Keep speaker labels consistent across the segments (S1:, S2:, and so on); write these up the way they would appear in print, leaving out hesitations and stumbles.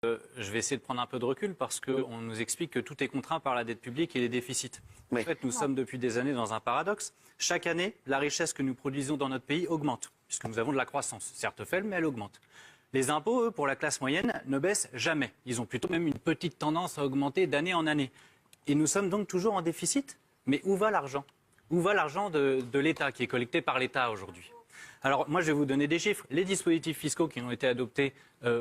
S1: Je vais essayer de prendre un peu de recul parce qu'on nous explique que tout est contraint par la dette publique et les déficits. Oui. En fait, nous sommes depuis des années dans un paradoxe. Chaque année, la richesse que nous produisons dans notre pays augmente, puisque nous avons de la croissance. Certes faible, mais elle augmente. Les impôts, eux, pour la classe moyenne, ne baissent jamais. Ils ont plutôt même une petite tendance à augmenter d'année en année. Et nous sommes donc toujours en déficit. Mais où va l'argent? Où va l'argent de l'État, qui est collecté par l'État aujourd'hui? Alors moi je vais vous donner des chiffres. Les dispositifs fiscaux qui ont été adoptés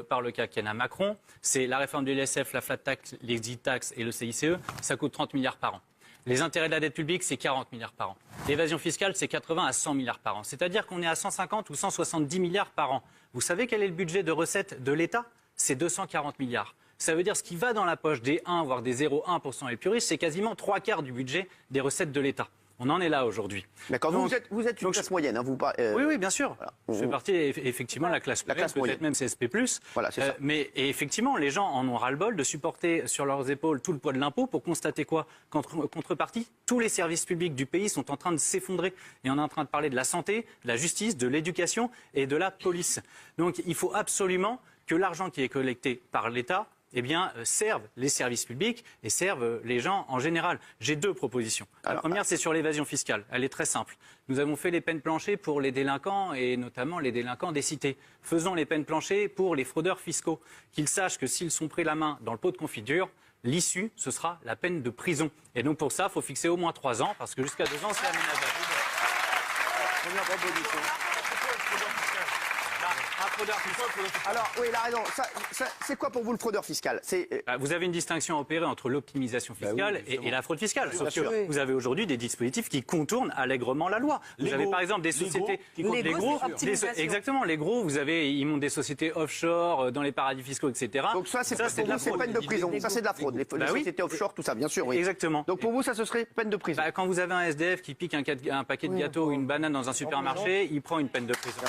S1: par le quinquennat Macron, c'est la réforme de l'ISF, la flat tax, l'exit tax et le CICE, ça coûte 30 milliards par an. Les intérêts de la dette publique, c'est 40 milliards par an. L'évasion fiscale, c'est 80 à 100 milliards par an. C'est-à-dire qu'on est à 150 ou 170 milliards par an. Vous savez quel est le budget de recettes de l'État? C'est 240 milliards. Ça veut dire ce qui va dans la poche des 1, voire des 0,1% les plus riches, c'est quasiment 3/4 du budget des recettes de l'État. On en est là aujourd'hui.
S2: D'accord, vous êtes une classe moyenne. Hein,
S1: oui, bien sûr. Voilà. Je fais partie effectivement de la classe moyenne, peut-être même CSP+.
S2: Voilà, c'est ça.
S1: Mais effectivement, les gens en ont ras-le-bol de supporter sur leurs épaules tout le poids de l'impôt pour constater quoi? Qu'en contrepartie, tous les services publics du pays sont en train de s'effondrer. Et on est en train de parler de la santé, de la justice, de l'éducation et de la police. Donc il faut absolument que l'argent qui est collecté par l'État servent les services publics et servent les gens en général. J'ai deux propositions. La première, c'est sur l'évasion fiscale. Elle est très simple. Nous avons fait les peines planchers pour les délinquants et notamment les délinquants des cités. Faisons les peines planchers pour les fraudeurs fiscaux. Qu'ils sachent que s'ils sont pris la main dans le pot de confiture, l'issue, ce sera la peine de prison. Et donc pour ça, il faut fixer au moins 3 ans, parce que jusqu'à 2 ans, c'est aménageable.
S2: Première proposition. Alors, oui, il a raison. C'est quoi pour vous le fraudeur fiscal?
S1: Vous avez une distinction à opérer entre l'optimisation fiscale et la fraude fiscale. Sauf que vous avez aujourd'hui des dispositifs qui contournent allègrement la loi. Vous avez par exemple des sociétés...
S3: Les gros,
S1: exactement, les gros, ils montent des sociétés offshore dans les paradis fiscaux, etc.
S2: Donc ça, c'est de la fraude. Peine de prison. Ça, c'est de la fraude. Les sociétés offshore, tout ça, bien sûr. Oui.
S1: Exactement.
S2: Donc pour vous, ça, ce serait peine de prison.
S1: Quand vous avez un SDF qui pique un paquet de gâteaux ou une banane dans un supermarché, il prend une peine de prison.